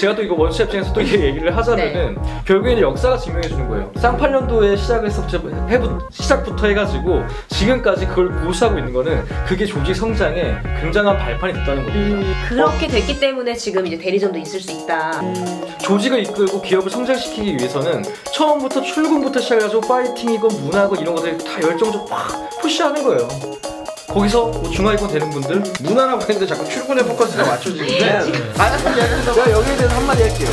제가 또 이거 원스 입장에서 또 이게 얘기를 하자면은 결국에는 역사가 증명해 주는 거예요. 쌍팔년도에 시작부터 해가지고 지금까지 그걸 고수하고 있는 거는 그게 조직 성장에 굉장한 발판이 됐다는 겁니다. 그렇게 됐기 때문에 지금 이제 대리점도 있을 수 있다. 조직을 이끌고 기업을 성장시키기 위해서는 처음부터 출근부터 시작해가지고 파이팅이고 문화고 이런 것들 다 열정적으로 팍 푸시하는 거예요. 거기서 뭐 중하위권 되는 분들 문화라고 했는데 자꾸 출근에 포커스가 맞춰지는데 제가 여기에 대해서 한마디 할게요.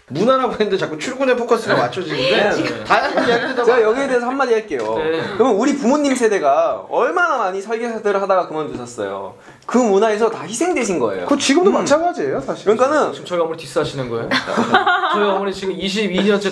문화라고 했는데 자꾸 출근에 포커스가 맞춰지는데 다양한 이야기를 제가 여기에 대해서 한마디 할게요. 그러면 우리 부모님 세대가 얼마나 많이 설계사들을 하다가 그만두셨어요. 그 문화에서 다 희생되신 거예요. 그 지금도 마찬가지예요, 사실. 그러니까는 지금 저희 어머니 디스하시는 거예요? 저희 어머니 지금 22년째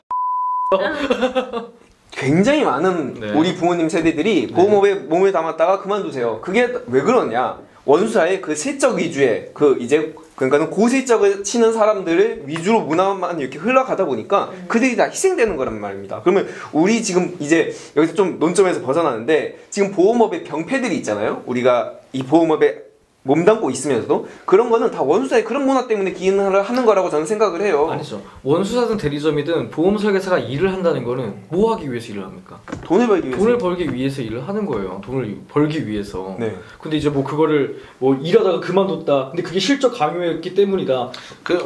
굉장히 많은 우리 부모님 세대들이 보험업에 몸을 담았다가 그만두세요. 그게 왜 그러냐? 원수사의 그 실적 위주의 그러니까는 고실적을 치는 사람들을 위주로 문화만 이렇게 흘러가다 보니까 그들이 다 희생되는 거란 말입니다. 그러면 우리 지금 이제 여기서 좀 논점에서 벗어나는데 지금 보험업의 병폐들이 있잖아요. 우리가 이 보험업에 몸담고 있으면서도 그런 거는 다 원수사의 그런 문화 때문에 기인을 하는 거라고 저는 생각을 해요. 아니죠. 원수사든 대리점이든 보험 설계사가 일을 한다는 거는 뭐 하기 위해서 일을 합니까? 돈을 벌기 위해서. 돈을 벌기 위해서 일을 하는 거예요. 돈을 벌기 위해서. 네. 근데 이제 뭐 그거를 뭐 일하다가 그만뒀다. 근데 그게 실적 강요였기 때문이다.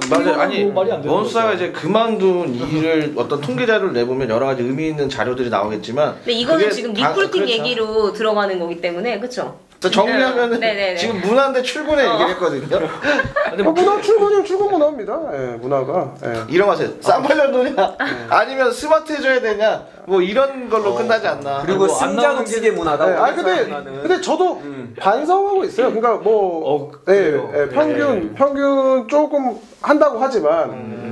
맞아요. 아니 뭐 말이 안 되는 원수사가 거죠. 이제 그만둔 일을 어떤 통계 자료를 내보면 여러 가지 의미 있는 자료들이 나오겠지만. 근데 이거는 지금 리크루팅 얘기로 들어가는 거기 때문에 그렇죠? 정리하면은 지금 문화인데 출근에 얘기를 했거든요. 문화 출근 문화입니다. 예, 문화가. 예. 이런 거세요. 쌍팔년도냐 아니면 스마트해져야 되냐 뭐 이런 걸로 끝나지 않나. 그리고 승자독식의 문화다. 네, 아니 근데 저도 반성하고 있어요. 그러니까 뭐 평균 조금 한다고 하지만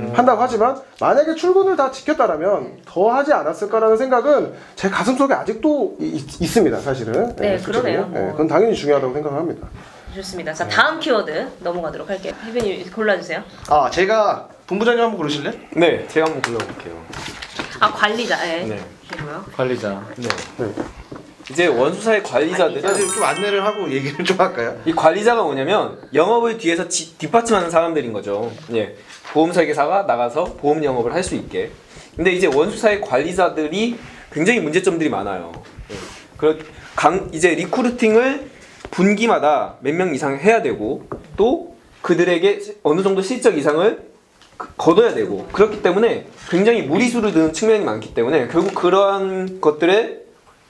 만약에 출근을 다 지켰다라면 더 하지 않았을까라는 생각은 제 가슴속에 아직도 있습니다, 사실은. 네, 그러네요. 그건 당연히 중요하다고 생각합니다. 좋습니다. 자, 다음 키워드 넘어가도록 할게요. 해변님 골라주세요. 제가 본부장님 한번 고르실래? 네, 제가 한번 골라볼게요. 관리자. 네. 이게 뭐요? 관리자. 네. 이제 원수사의 관리자들은 지금 좀 안내를 하고 얘기를 좀 할까요? 이 관리자가 뭐냐면 영업을 뒤에서 뒷받침하는 사람들인 거죠. 예. 보험 설계사가 나가서 보험 영업을 할 수 있게. 근데 이제 원수사의 관리자들이 굉장히 문제점들이 많아요. 이제 리크루팅을 분기마다 몇 명 이상 해야 되고 또 그들에게 어느 정도 실적 이상을 거둬야 되고 그렇기 때문에 굉장히 무리수를 드는 측면이 많기 때문에 결국 그러한 것들의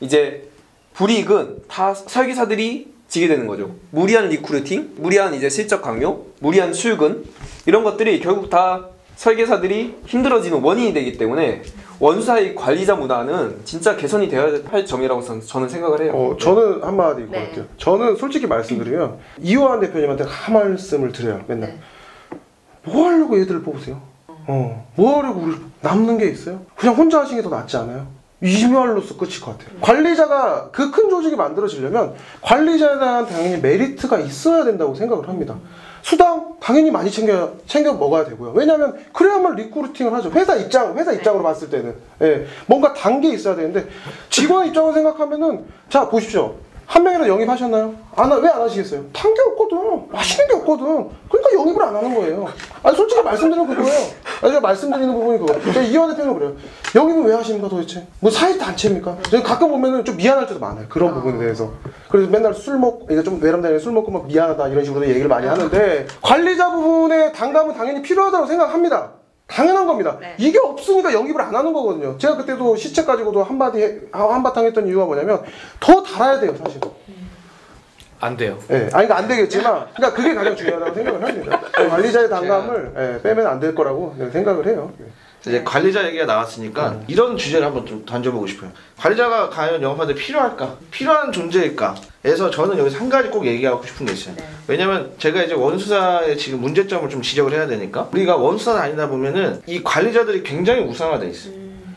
이제 불이익은 다 설계사들이 지게 되는 거죠. 무리한 리크루팅, 무리한 이제 실적 강요, 무리한 출근 이런 것들이 결국 다 설계사들이 힘들어지는 원인이 되기 때문에 원수사의 관리자 문화는 진짜 개선이 되어야 할 점이라고 저는 생각을 해요. 저는 한마디 할게요. 저는 솔직히 말씀드리면 이호환 대표님한테 한 말씀을 드려요. 맨날 뭐 하려고 얘들을 뽑으세요? 뭐 하려고 우리 남는 게 있어요? 그냥 혼자 하시는 게 더 낫지 않아요? 이 말로써 끝일 것 같아요. 관리자가 그 큰 조직이 만들어지려면 관리자에 대한 당연히 메리트가 있어야 된다고 생각을 합니다. 수당 당연히 많이 챙겨 먹어야 되고요. 왜냐하면 그래야만 리크루팅을 하죠. 회사 입장으로 봤을 때는 뭔가 단계 있어야 되는데 직원 입장으로 생각하면은 자 보십시오. 한 명이라도 영입하셨나요? 왜 안 하시겠어요? 탄 게 없거든. 하시는 게 없거든. 그러니까 영입을 안 하는 거예요. 솔직히 말씀드리는 그거예요. 제가 말씀드리는 부분이 그거. 제가 이현 대표는 그래요. 영입은 왜 하십니까 도대체? 뭐 사회 단체입니까? 제가 가끔 보면은 좀 미안할 때도 많아요. 그런 부분에 대해서. 그래서 맨날 이게 좀 외람되게 술 먹고 막 미안하다 이런 식으로 얘기를 많이 하는데 관리자 부분의 단감은 당연히 필요하다고 생각합니다. 당연한 겁니다. 이게 없으니까 영입을 안 하는 거거든요. 제가 그때도 시책 가지고도 한바탕 했던 이유가 뭐냐면 더 달아야 돼요, 사실. 안 돼요. 그러니까 안 되겠지만, 그러니까 그게 가장 중요하다고 생각을 합니다. 관리자의 단감을 빼면 안 될 거라고 생각을 해요. 이제 관리자 얘기가 나왔으니까 이런 주제를 한번 좀 던져보고 싶어요. 관리자가 과연 영업하는데 필요할까? 필요한 존재일까? 에서 저는 여기서 한 가지 꼭 얘기하고 싶은 게 있어요. 왜냐면 제가 이제 원수사의 지금 문제점을 좀 지적을 해야 되니까 우리가 원수사 다니다 보면은 이 관리자들이 굉장히 우상화돼 있어요.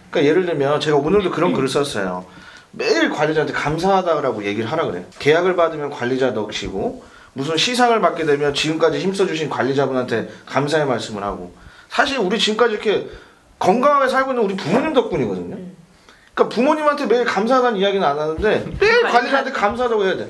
그러니까 예를 들면 제가 오늘도 그런 글을 썼어요. 매일 관리자한테 감사하다고 얘기를 하라 그래요. 계약을 받으면 관리자 넋이고 무슨 시상을 받게 되면 지금까지 힘써주신 관리자분한테 감사의 말씀을 하고 사실 우리 지금까지 이렇게 건강하게 살고 있는 우리 부모님 덕분이거든요. 그러니까 부모님한테 매일 감사하다는 이야기는 안 하는데 매일 관리자한테 감사하다고 해야 돼.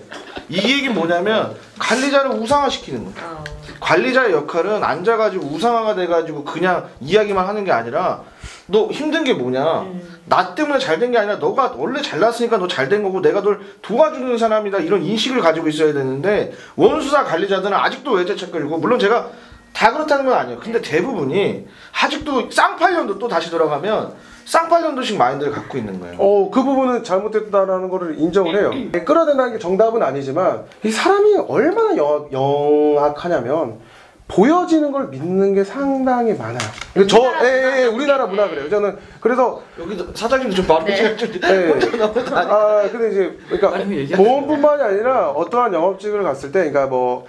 이 얘기는 뭐냐면 관리자를 우상화시키는 거야. 관리자의 역할은 앉아가지고 우상화가 돼가지고 그냥 이야기만 하는 게 아니라 너 힘든 게 뭐냐, 나 때문에 잘 된 게 아니라 너가 원래 잘났으니까 너 잘 된 거고 내가 널 도와주는 사람이다, 이런 인식을 가지고 있어야 되는데 원수사 관리자들은 아직도 외제책거리고, 물론 제가 다 그렇다는 건 아니에요. 근데 대부분이 아직도 쌍팔년도, 또 다시 돌아가면 쌍팔년도식 마인드를 갖고 있는 거예요. 그 부분은 잘못됐다라는 거를 인정을 해요. 끌어댄다는 게 정답은 아니지만 이 사람이 얼마나 영악하냐면 보여지는 걸 믿는 게 상당히 많아요. 우리나라 문화 그래요. 저는 그래서 여기도 사장님도 좀 말을 해야죠. 근데 이제 그러니까 보험뿐만이 아니라 어떠한 영업직을 갔을 때, 그러니까 뭐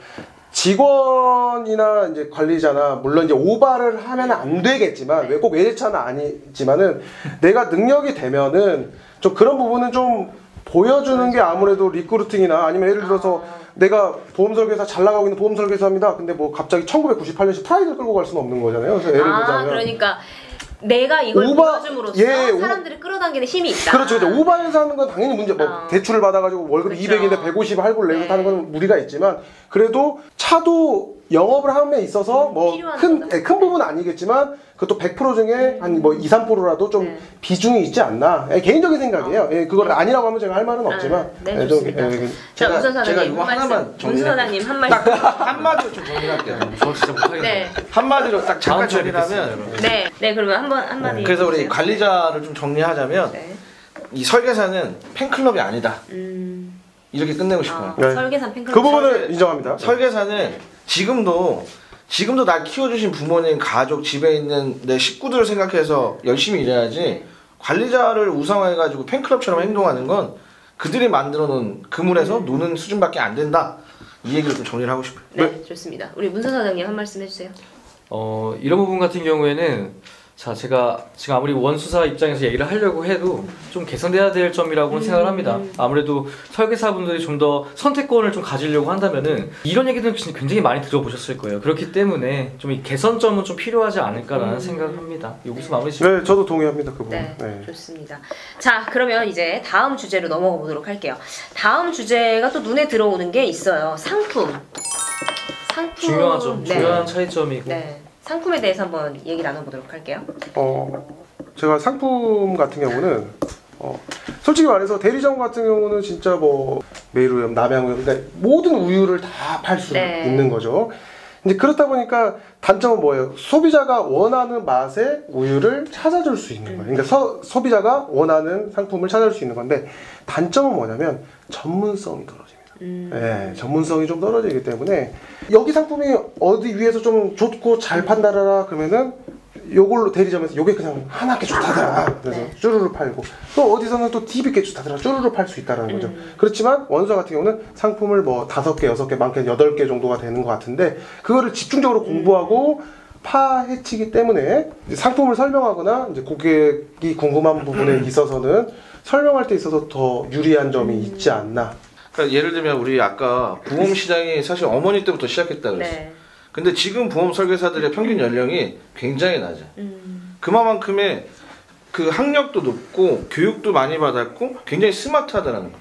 직원이나 이제 관리자나 물론 이제 오바를 하면 안 되겠지만, 왜 꼭 외제차는 아니지만은 내가 능력이 되면은 좀 그런 부분은 좀 보여주는 게 아무래도 리크루팅이나 아니면 예를 들어서 내가 보험 설계사 잘 나가고 있는 보험 설계사입니다. 근데 뭐 갑자기 1998년식 프라이드를 끌고 갈 수는 없는 거잖아요. 그래서 예를 들자면 그러니까 내가 이걸 보여줌으로써 사람들을 끌어당기는 힘이 있다. 그렇죠. 오바해서 하는 건 당연히 문제. 뭐 대출을 받아가지고 월급이 200인데 150 할부를 내서 타는 건 무리가 있지만, 그래도 차도 영업을 함에 있어서 뭐 큰 부분은 아니겠지만 그것도 100% 중에 한 뭐 2, 3%라도 좀 비중이 있지 않나. 개인적인 생각이에요. 그걸 아니라고 하면 제가 할 말은 없지만. 네, 좋습니다. 자, 문선 사장님, 제가 이거 하나만 문선 사장님 한 말씀. 한마디로 좀 정리할게요. 저 진짜 못하겠네요. 네. 한마디로 딱 잠깐 정리하면, 네, 그러면 한마디. 그래서 우리 관리자를 좀 정리하자면, 이 설계사는 팬클럽이 아니다, 이렇게 끝내고 싶어요. 설계사 팬클럽. 그 부분을 인정합니다. 설계사는 지금도 날 키워주신 부모님, 가족, 집에 있는 내 식구들을 생각해서 열심히 일해야지, 관리자를 우상화해가지고 팬클럽처럼 행동하는 건 그들이 만들어 놓은 그물에서 노는 수준밖에 안 된다. 이 얘기를 좀 정리를 하고 싶어요. 네, 좋습니다. 우리 문선 사장님 한 말씀 해주세요. 이런 부분 같은 경우에는 제가 지금 아무리 원수사 입장에서 얘기를 하려고 해도 좀 개선돼야 될 점이라고 생각을 합니다. 아무래도 설계사분들이 좀 더 선택권을 좀 가지려고 한다면은 이런 얘기들은 굉장히 많이 들어보셨을 거예요. 그렇기 때문에 좀 이 개선점은 좀 필요하지 않을까라는 생각을 합니다. 여기서 마무리 짓겠습니다. 네, 저도 동의합니다. 그 부분. 네, 좋습니다. 자, 그러면 이제 다음 주제로 넘어가 보도록 할게요. 다음 주제가 또 눈에 들어오는 게 있어요. 상품. 중요하죠. 중요한 차이점이고. 네. 상품에 대해서 한번 얘기 나눠보도록 할게요. 제가 상품 같은 경우는 솔직히 말해서 대리점 같은 경우는 진짜 뭐 메일우유, 남양우유, 그러니까 모든 우유를 다 팔 수 있는 거죠. 이제 그렇다 보니까 단점은 뭐예요? 소비자가 원하는 맛의 우유를 찾아줄 수 있는 거예요. 그러니까 소비자가 원하는 상품을 찾아줄 수 있는 건데, 단점은 뭐냐면 전문성이 떨어집니다. 네, 전문성이 좀 떨어지기 때문에 여기 상품이 어디 위에서 좀 좋고 잘 판다라라 그러면은 요걸로 대리점에서 요게 그냥 하나께 좋다더라, 그래서 쭈루루 팔고, 또 어디서는 또 DB께 좋다더라, 쭈루루 팔 수 있다라는 거죠. 그렇지만 원수사 같은 경우는 상품을 뭐 5개, 6개, 많게는 8개 정도가 되는 것 같은데, 그거를 집중적으로 공부하고 파헤치기 때문에 상품을 설명하거나 이제 고객이 궁금한 부분에 있어서는 설명할 때 있어서 더 유리한 점이 있지 않나. 그러니까 예를 들면 우리 아까 보험 시장이 사실 어머니 때부터 시작했다 그랬어요. 근데 지금 보험 설계사들의 평균 연령이 굉장히 낮아. 그만큼의 그 학력도 높고 교육도 많이 받았고 굉장히 스마트하다는 거.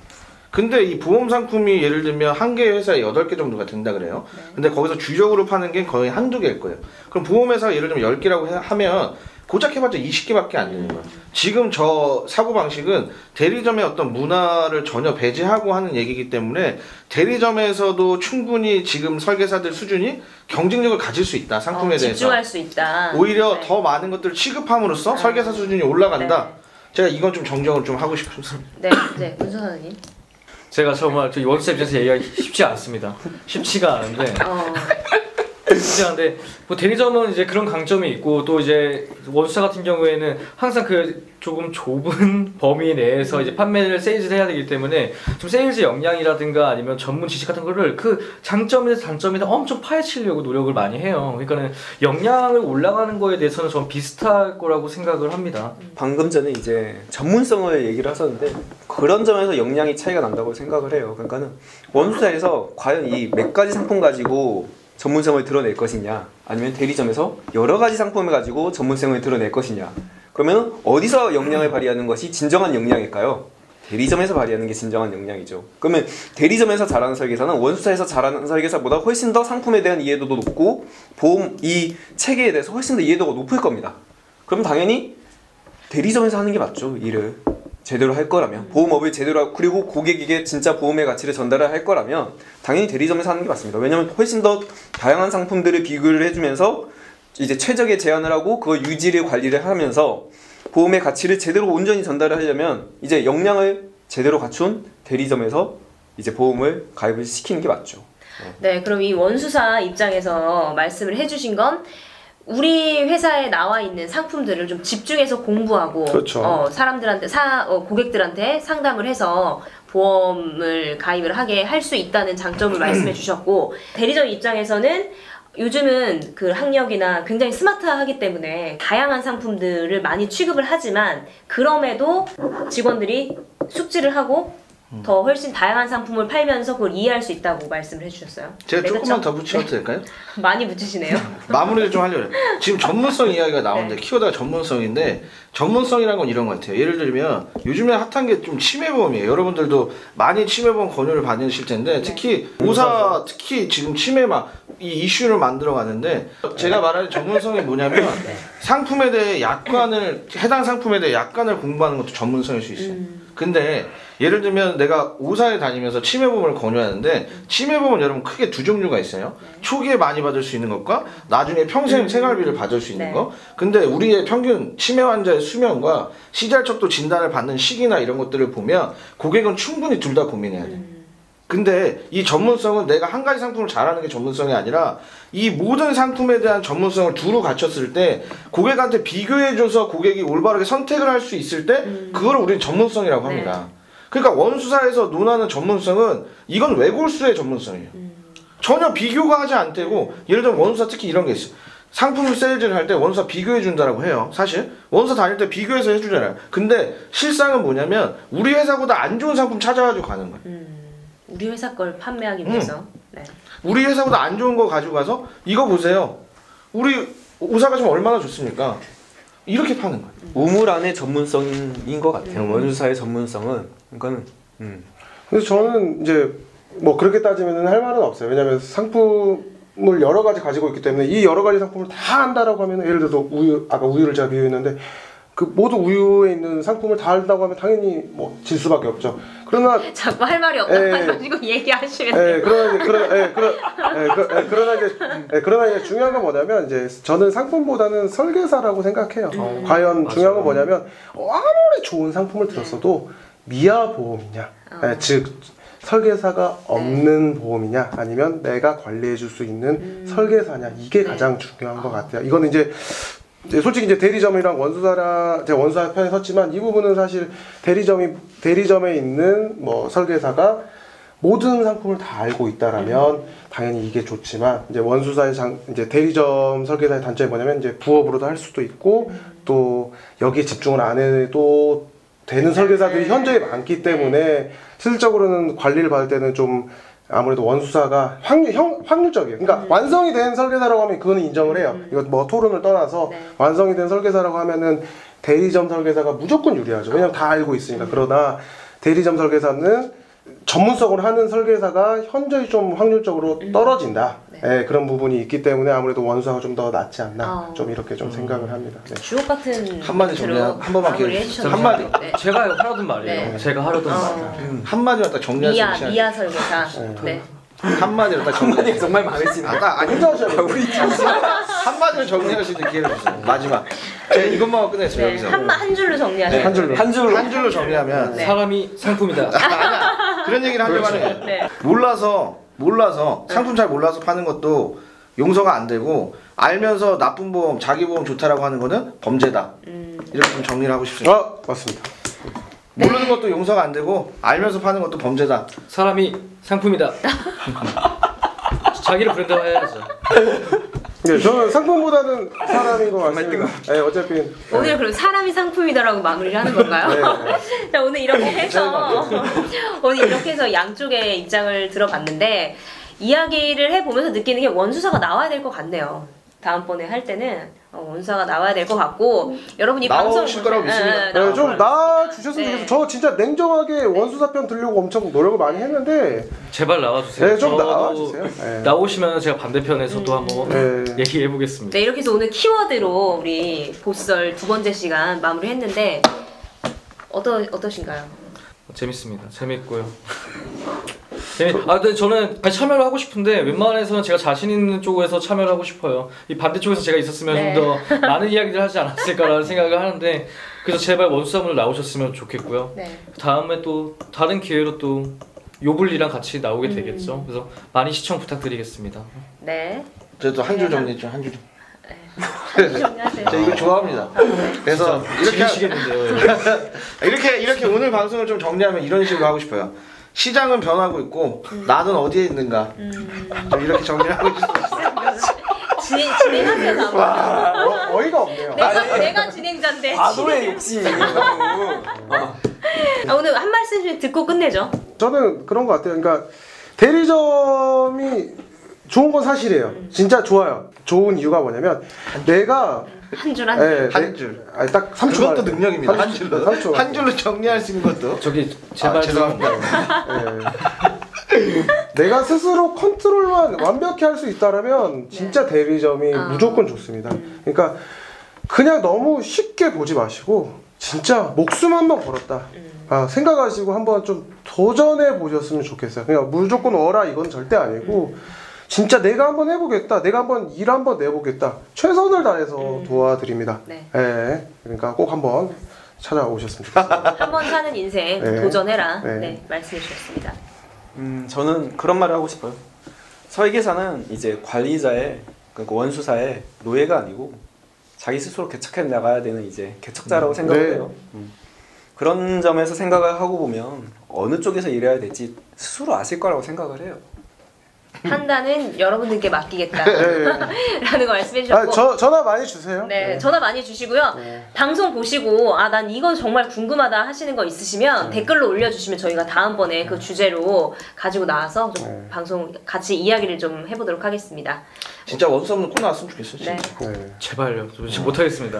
근데 이 보험 상품이 예를 들면 한 개 회사에 8개 정도가 된다 그래요. 근데 거기서 주력으로 파는 게 거의 한두 개일 거예요. 그럼 보험 회사가 예를 들면 10개라고 하면 고작 해봤자 20개밖에 안 되는 거야. 지금 저 사고방식은 대리점의 어떤 문화를 전혀 배제하고 하는 얘기이기 때문에 대리점에서도 충분히 지금 설계사들 수준이 경쟁력을 가질 수 있다, 상품에 대해서. 집중할 수 있다. 오히려 더 많은 것들을 취급함으로써 설계사 수준이 올라간다. 제가 이건 좀 정정을 좀 하고 싶습니다. 네, 문선 사장님. 제가 정말 원수사 입장에서 얘기하기 쉽지 않습니다. 쉽지가 않은데. 근데 뭐 대리점은 이제 그런 강점이 있고, 또 이제 원수사 같은 경우에는 항상 그 조금 좁은 범위 내에서 이제 판매를 세일즈를 해야 되기 때문에 좀 세일즈 역량이라든가 아니면 전문 지식 같은 거를 그 장점이나 단점이나 엄청 파헤치려고 노력을 많이 해요. 그러니까는 역량을 올라가는 거에 대해서는 전 비슷할 거라고 생각을 합니다. 방금 전에 이제 전문성을 얘기를 하셨는데, 그런 점에서 역량이 차이가 난다고 생각을 해요. 그러니까는 원수사에서 과연 이 몇 가지 상품 가지고 전문성을 드러낼 것이냐, 아니면 대리점에서 여러 가지 상품을 가지고 전문성을 드러낼 것이냐. 그러면 어디서 역량을 발휘하는 것이 진정한 역량일까요? 대리점에서 발휘하는 게 진정한 역량이죠. 그러면 대리점에서 잘하는 설계사는 원수사에서 잘하는 설계사보다 훨씬 더 상품에 대한 이해도도 높고 보험 이 체계에 대해서 훨씬 더 이해도가 높을 겁니다. 그럼 당연히 대리점에서 하는 게 맞죠. 일을 제대로 할 거라면, 보험업을 제대로 하고, 그리고 고객에게 진짜 보험의 가치를 전달을 할 거라면 당연히 대리점에서 하는 게 맞습니다. 왜냐하면 훨씬 더 다양한 상품들을 비교를 해주면서 이제 최적의 제안을 하고 그걸 유지를 관리를 하면서 보험의 가치를 제대로 온전히 전달을 하려면 이제 역량을 제대로 갖춘 대리점에서 이제 보험을 가입을 시키는 게 맞죠. 네, 그럼 이 원수사 입장에서 말씀을 해주신 건 우리 회사에 나와 있는 상품들을 좀 집중해서 공부하고 그렇죠. 사람들한테 고객들한테 상담을 해서 보험을 가입을 하게 할 수 있다는 장점을 말씀해 주셨고, 대리점 입장에서는 요즘은 그 학력이나 굉장히 스마트하기 때문에 다양한 상품들을 많이 취급을 하지만 그럼에도 직원들이 숙지를 하고 더 훨씬 다양한 상품을 팔면서 그걸 이해할 수 있다고 말씀을 해주셨어요. 제가 네, 조금만 그쵸? 더 붙여도 될까요? 많이 붙이시네요. 마무리를 좀 하려고 해요. 지금 전문성 이야기가 나오는데 키워드가 전문성인데, 전문성이라는 건 이런 것 같아요. 예를 들면 요즘에 핫한 게 좀 치매보험이에요. 여러분들도 많이 치매보험 권유를 받으실 텐데, 특히 의사 특히 지금 치매 막 이 이슈를 만들어 가는데, 제가 말하는 전문성이 뭐냐면 상품에 대해 약관을, 해당 상품에 대해 약관을 공부하는 것도 전문성일 수 있어요. 근데 예를 들면 내가 의사에 다니면서 치매보험을 권유하는데, 치매보험은 여러분 크게 두 종류가 있어요. 초기에 많이 받을 수 있는 것과 나중에 평생 생활비를 받을 수 있는 거. 근데 우리의 평균 치매 환자의 수명과 시잘척도 진단을 받는 시기나 이런 것들을 보면 고객은 충분히 둘 다 고민해야 돼. 근데 이 전문성은 내가 한 가지 상품을 잘하는 게 전문성이 아니라 이 모든 상품에 대한 전문성을 두루 갖췄을 때 고객한테 비교해줘서 고객이 올바르게 선택을 할 수 있을 때 그걸 우리는 전문성이라고 합니다. 그러니까 원수사에서 논하는 전문성은 이건 외골수의 전문성이에요. 전혀 비교가 하지 않대고, 예를 들면 원수사 특히 이런 게 있어요. 상품 세일즈를 할 때 원수사 비교해 준다라고 해요. 사실 원수사 다닐 때 비교해서 해주잖아요. 근데 실상은 뭐냐면 우리 회사보다 안 좋은 상품 찾아가지고 가는 거예요. 우리 회사 걸 판매하기 위해서. 네. 우리 회사보다 안 좋은 거 가지고 가서 이거 보세요. 우리 의사가 지금 얼마나 좋습니까? 이렇게 파는 거예요. 우물 안의 전문성인 것 같아요. 원수사의 전문성은. 그러니까는. 근데 저는 이제 뭐 그렇게 따지면 할 말은 없어요. 왜냐면 상품을 여러 가지 가지고 있기 때문에 이 여러 가지 상품을 다 한다라고 하면, 예를 들어서 우유, 아까 우유를 제가 비유했는데 그 모두 우유에 있는 상품을 다 한다고 하면 당연히 뭐 질 수밖에 없죠. 그러나 자꾸 할 말이 없다 가지고 얘기하시면 돼요. 그러나 이제 중요한 건 뭐냐면, 이제 저는 상품보다는 설계사라고 생각해요. 과연 중요한 건 뭐냐면 아무리 좋은 상품을 들었어도 미아 보험이냐, 즉 설계사가 없는 보험이냐, 아니면 내가 관리해 줄 수 있는 설계사냐, 이게 가장 중요한 것 같아요. 이거는 이제 솔직히 이제 대리점이랑 원수사랑, 제가 원수사 편에 섰지만 이 부분은 사실 대리점에 있는 뭐 설계사가 모든 상품을 다 알고 있다라면 당연히 이게 좋지만, 이제 원수사의 이제 대리점 설계사의 단점이 뭐냐면 이제 부업으로도 할 수도 있고 또 여기에 집중을 안 해도 되는 설계사들이 현저히 많기 때문에 실질적으로는 관리를 받을 때는 좀 아무래도 원수사가 확률적이에요. 그러니까 완성이 된 설계사라고 하면 그거는 인정을 해요. 이거 뭐 토론을 떠나서 완성이 된 설계사라고 하면은 대리점 설계사가 무조건 유리하죠. 왜냐면 다 알고 있으니까. 그러나 대리점 설계사는 전문성으로 하는 설계사가 현저히 좀 확률적으로 떨어진다. 네, 그런 부분이 있기 때문에 아무래도 원수사가 좀 더 낫지 않나, 좀 이렇게 좀 생각을 합니다. 네. 주옥 같은 한마디 정리 한 번만 기회해 주세요. 한마디. 네. 제가 하려던 말이에요. 네. 제가 하려던 말. 한마디로 딱 정리하시면 미아 설계사. 네. 한마디로 딱 한마디가 정리. 정말 마음에 드시네요. 아까 혼자 하셔야 우리 한마디로 정리할 수 있는 기회를 주세요. 마지막. 제가 이것만 하고 끝냈어요. 네. 여기서. 한 줄로 정리하세요. 한 줄로. 한 줄로 정리하면 네. 사람이 상품이다. 그런 얘기를 하려고 하는 거예요. 네. 몰라서 상품 잘 몰라서 파는 것도 용서가 안 되고, 알면서 나쁜 보험, 자기 보험 좋다라고 하는 거는 범죄다. 이렇게 좀 정리를 하고 싶습니다. 맞습니다. 모르는 것도 용서가 안 되고 알면서 파는 것도 범죄다. 사람이 상품이다. 자기를 브랜드화해야죠. 네, 저는 상품보다는 사람인 것 같습니다. 네, 어차피 오늘 그럼 사람이 상품이다라고 마무리를 하는 건가요? 네. 자, 오늘 이렇게 해서 양쪽의 입장을 들어봤는데, 이야기를 해보면서 느끼는 게 원수사가 나와야 될 것 같네요. 다음번에 할 때는 원수사가 나와야 될 것 같고 여러분이 나오실 거라고 믿습니다. 네, 좀 나와주셨으면 네. 좋겠어요. 저 진짜 냉정하게 원수사 편 들려고 엄청 노력을 많이 했는데 제발 나와주세요. 네, 좀 저도 나와주세요. 네. 나오시면 제가 반대편에서도 한번 네. 얘기해 보겠습니다. 네, 이렇게 해서 오늘 키워드로 우리 보썰 두 번째 시간 마무리했는데 어떠신가요? 재밌습니다. 재밌고요. 근데 저는 참여를 하고 싶은데 웬만해서는 제가 자신 있는 쪽에서 참여를 하고 싶어요. 이 반대쪽에서 제가 있었으면 네. 좀 더 많은 이야기를 하지 않았을까라는 생각을 하는데 그래서 제발 원수사분들 나오셨으면 좋겠고요. 네. 다음에 또 다른 기회로 또 요블리랑 같이 나오게 되겠죠. 그래서 많이 시청 부탁드리겠습니다. 네. 저도 한 줄 정리 좀 한 줄. 정리하세요. 저 이거 좋아합니다. 그래서 이렇게 지르시겠는데요. 이렇게 오늘 방송을 좀 정리하면 이런 식으로 하고 싶어요. 시장은 변하고 있고 나는 어디에 있는가. 좀 이렇게 정리를 하고 싶어요. 진행하세요, 다음. 와, 어이가 없네요. 내가 진행자인데. 아도의 욕심이 너무. 오늘 한 말씀 듣고 끝내죠. 저는 그런 것 같아요. 그러니까 대리점이 좋은 건 사실이에요. 진짜 좋아요. 좋은 이유가 뭐냐면 내가 한 줄 한 네, 줄. 한 줄. 딱 3초 그것도 능력입니다. 한 줄로. 3초. 한 줄로 정리할 수 있는 것도. 저기 제발 죄송합니다. 내가 스스로 컨트롤만 완벽히 할 수 있다라면 진짜 대리점이 무조건 좋습니다. 그러니까 그냥 너무 쉽게 보지 마시고 진짜 목숨 한번 걸었다. 생각하시고 한번 좀 도전해 보셨으면 좋겠어요. 그냥 무조건 어라 이건 절대 아니고 진짜 내가 한번 해보겠다. 내가 한번 일 한번 내보겠다. 최선을 다해서 도와드립니다. 네. 네. 그러니까 꼭 한번 찾아오셨으면 좋겠습니다. 한 번 사는 인생 네. 도전해라. 네. 네, 말씀해 주셨습니다. 저는 그런 말을 하고 싶어요. 설계사는 이제 관리자의 그러니까 원수사의 노예가 아니고 자기 스스로 개척해 나가야 되는 이제 개척자라고 생각을 네. 해요. 그런 점에서 생각을 하고 보면 어느 쪽에서 일해야 될지 스스로 아실 거라고 생각을 해요. 판단은 여러분들께 맡기겠다. 네. 라는 거 말씀해 주셨고. 전화 많이 주세요. 네, 전화 많이 주시고요. 네. 방송 보시고 난 이건 정말 궁금하다 하시는 거 있으시면 댓글로 올려주시면 저희가 다음번에 그 주제로 가지고 나와서 좀 방송 같이 이야기를 좀 해보도록 하겠습니다. 진짜 원수 없는 코너 왔으면 좋겠어요. 네. 진짜. 네. 제발요. 저 지금 못하겠습니다.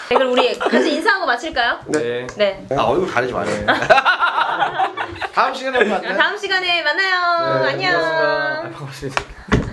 네, 그럼 우리 같이 인사하고 마칠까요? 네. 네. 얼굴 가리지 마세요. 다음 시간에 만나요. 다음 시간에 만나요. 안녕. 고맙습니다. 반갑습니다.